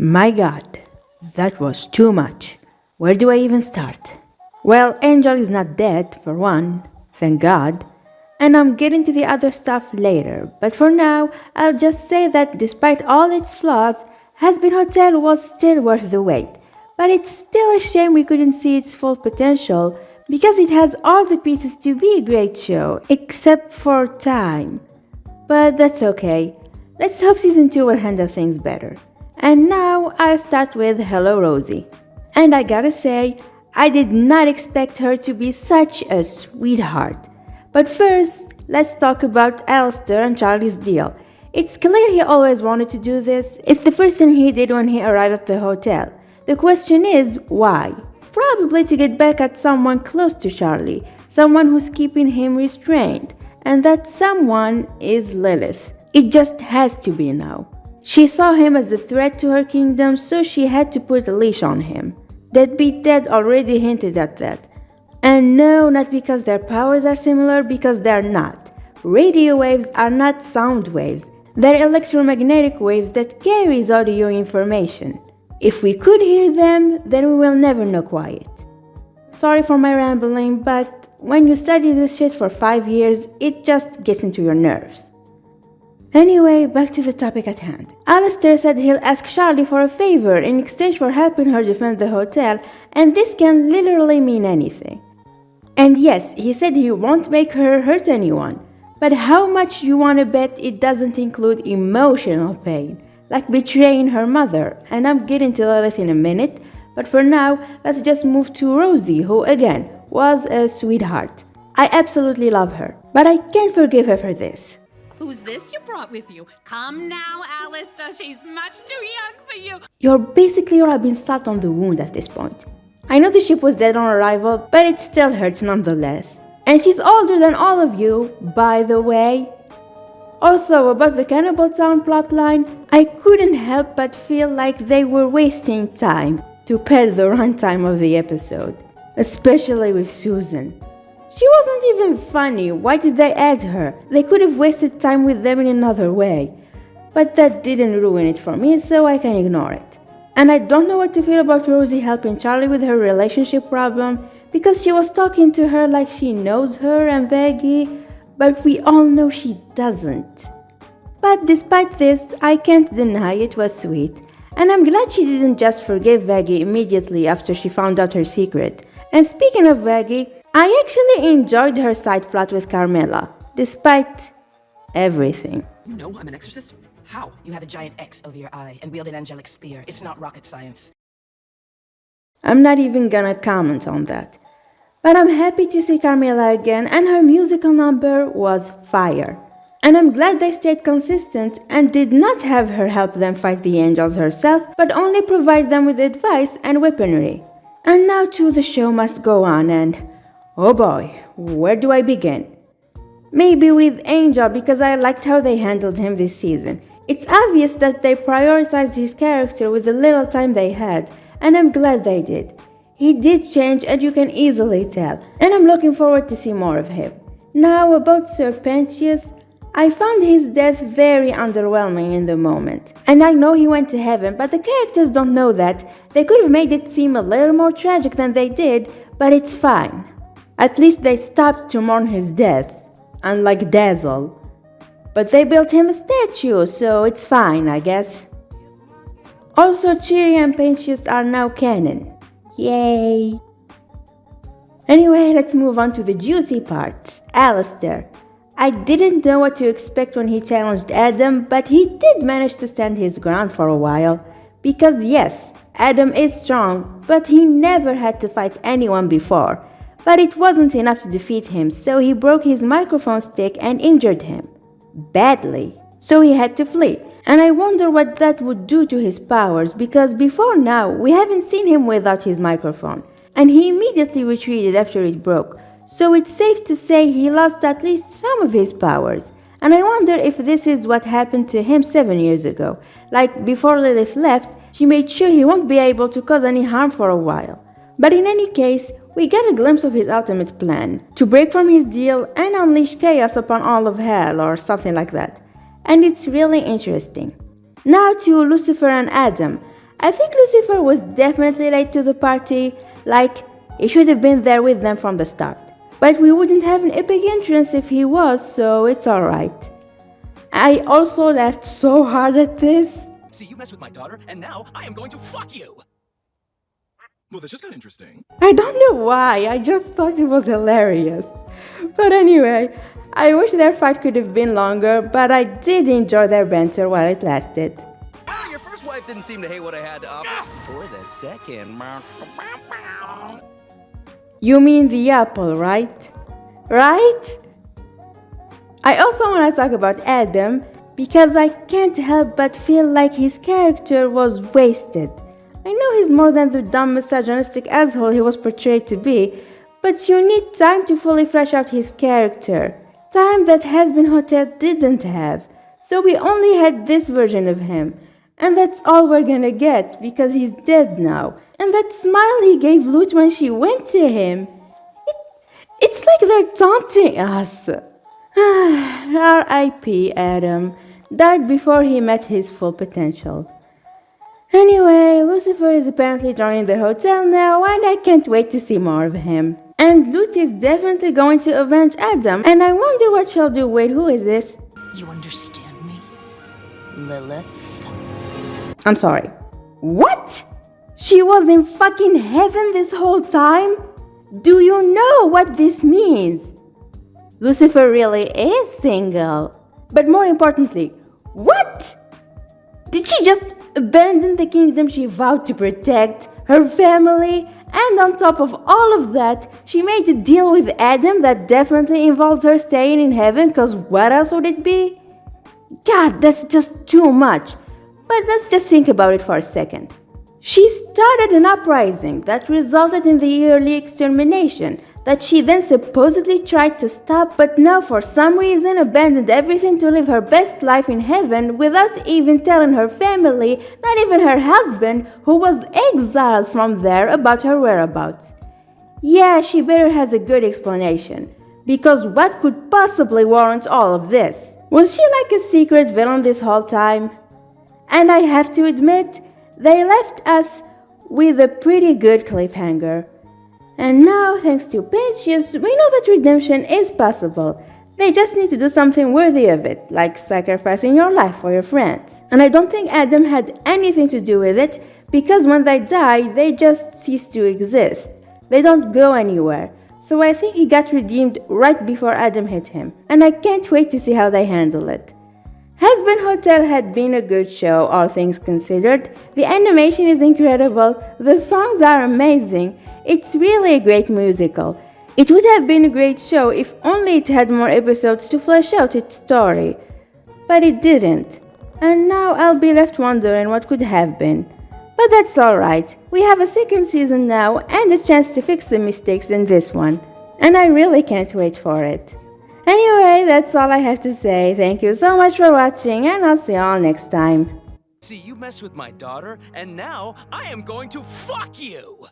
My God, that was too much. Where do I even start? Well, Angel is not dead, for one, thank God, and I'm getting to the other stuff later, but for now, I'll just say that despite all its flaws, Hazbin Hotel was still worth the wait. But it's still a shame we couldn't see its full potential, because it has all the pieces to be a great show, except for time. But that's okay. Let's hope season 2 will handle things better. And now I'll start with Hello Rosie. And I gotta say, I did not expect her to be such a sweetheart. But first, let's talk about Alistair and Charlie's deal. It's clear he always wanted to do this. It's the first thing he did when he arrived at the hotel. The question is, why? Probably to get back at someone close to Charlie, someone who's keeping him restrained. And that someone is Lilith. It just has to be now. She saw him as a threat to her kingdom, so she had to put a leash on him. Deadbeat Dad already hinted at that. And no, not because their powers are similar, because they're not. Radio waves are not sound waves. They're electromagnetic waves that carries audio information. If we could hear them, then we will never know quiet. Sorry for my rambling, but when you study this shit for 5 years, it just gets into your nerves. Anyway, back to the topic at hand. Alistair said he'll ask Charlie for a favor in exchange for helping her defend the hotel, and this can literally mean anything. And yes, he said he won't make her hurt anyone, but how much you wanna bet it doesn't include emotional pain, like betraying her mother, and I'm getting to Lilith in a minute, but for now, let's just move to Rosie, who again, was a sweetheart. I absolutely love her, but I can't forgive her for this. Who's this you brought with you? Come now, Alistair, she's much too young for you. You're basically rubbing salt on the wound at this point. I know the ship was dead on arrival, but it still hurts nonetheless. And she's older than all of you, by the way. Also, about the Cannibal Town plotline, I couldn't help but feel like they were wasting time to pad the runtime of the episode, especially with Susan. She wasn't even funny. Why did they add her? They could have wasted time with them in another way. But that didn't ruin it for me, so I can ignore it. And I don't know what to feel about Rosie helping Charlie with her relationship problem, because she was talking to her like she knows her and Veggie, but we all know she doesn't. But despite this, I can't deny it was sweet. And I'm glad she didn't just forgive Veggie immediately after she found out her secret. And speaking of Veggie, I actually enjoyed her side plot with Carmela, despite everything. You know I'm an exorcist? How? You have a giant X over your eye and wield an angelic spear. It's not rocket science. I'm not even gonna comment on that. But I'm happy to see Carmela again, and her musical number was fire. And I'm glad they stayed consistent and did not have her help them fight the angels herself, but only provide them with advice and weaponry. And now too the show must go on, and oh boy, where do I begin? Maybe with Angel, because I liked how they handled him this season. It's obvious that they prioritized his character with the little time they had, and I'm glad they did. He did change, and you can easily tell, and I'm looking forward to see more of him. Now about Sir Pentious, I found his death very underwhelming in the moment. And I know he went to heaven, but the characters don't know that. They could have made it seem a little more tragic than they did, but it's fine. At least they stopped to mourn his death, unlike Dazzle. But they built him a statue, so it's fine, I guess. Also, Cheery and Pentious are now canon. Yay! Anyway, let's move on to the juicy parts. Alistair. I didn't know what to expect when he challenged Adam, but he did manage to stand his ground for a while. Because yes, Adam is strong, but he never had to fight anyone before. But it wasn't enough to defeat him, so he broke his microphone stick and injured him. Badly. So he had to flee. And I wonder what that would do to his powers, because before now, we haven't seen him without his microphone. And he immediately retreated after it broke. So it's safe to say he lost at least some of his powers. And I wonder if this is what happened to him 7 years ago. Like, before Lilith left, she made sure he won't be able to cause any harm for a while. But in any case, we get a glimpse of his ultimate plan, to break from his deal and unleash chaos upon all of hell or something like that. And it's really interesting. Now to Lucifer and Adam. I think Lucifer was definitely late to the party, like he should have been there with them from the start. But we wouldn't have an epic entrance if he was, so it's alright. I also laughed so hard at this. See, you messed with my daughter, and now I am going to fuck you! Well, this just got interesting. I don't know why, I just thought it was hilarious. But anyway, I wish their fight could have been longer, but I did enjoy their banter while it lasted. Well, your first wife didn't seem to hate what I had to offer. For the second. You mean the apple, right? Right? I also want to talk about Adam because I can't help but feel like his character was wasted. I know he's more than the dumb misogynistic asshole he was portrayed to be, but you need time to fully flesh out his character. Time that Hazbin Hotel didn't have. So we only had this version of him. And that's all we're gonna get because he's dead now. And that smile he gave Lut when she went to him. It's like they're taunting us. R.I.P. Adam. Died before he met his full potential. Anyway, Lucifer is apparently joining the hotel now and I can't wait to see more of him. And Lut is definitely going to avenge Adam, and I wonder what she'll do. Wait, who is this? You understand me, Lilith? I'm sorry. What? She was in fucking heaven this whole time? Do you know what this means? Lucifer really is single. But more importantly, what? Did she just abandon the kingdom she vowed to protect, her family, and on top of all of that, she made a deal with Adam that definitely involves her staying in heaven, cause what else would it be? God, that's just too much. But let's just think about it for a second. She started an uprising that resulted in the early extermination that she then supposedly tried to stop, but now for some reason abandoned everything to live her best life in heaven without even telling her family, not even her husband, who was exiled from there, about her whereabouts. Yeah, she better has a good explanation, because what could possibly warrant all of this? Was she like a secret villain this whole time? And I have to admit, they left us with a pretty good cliffhanger. And now, thanks to Pentious, we know that redemption is possible. They just need to do something worthy of it, like sacrificing your life for your friends. And I don't think Adam had anything to do with it, because when they die, they just cease to exist. They don't go anywhere. So I think he got redeemed right before Adam hit him. And I can't wait to see how they handle it. Hazbin Hotel had been a good show, all things considered. The animation is incredible, the songs are amazing, it's really a great musical. It would have been a great show if only it had more episodes to flesh out its story. But it didn't. And now I'll be left wondering what could have been. But that's alright, we have a second season now and a chance to fix the mistakes in this one. And I really can't wait for it. Anyway, that's all I have to say. Thank you so much for watching, and I'll see you all next time. See, you messed with my daughter, and now I am going to fuck you!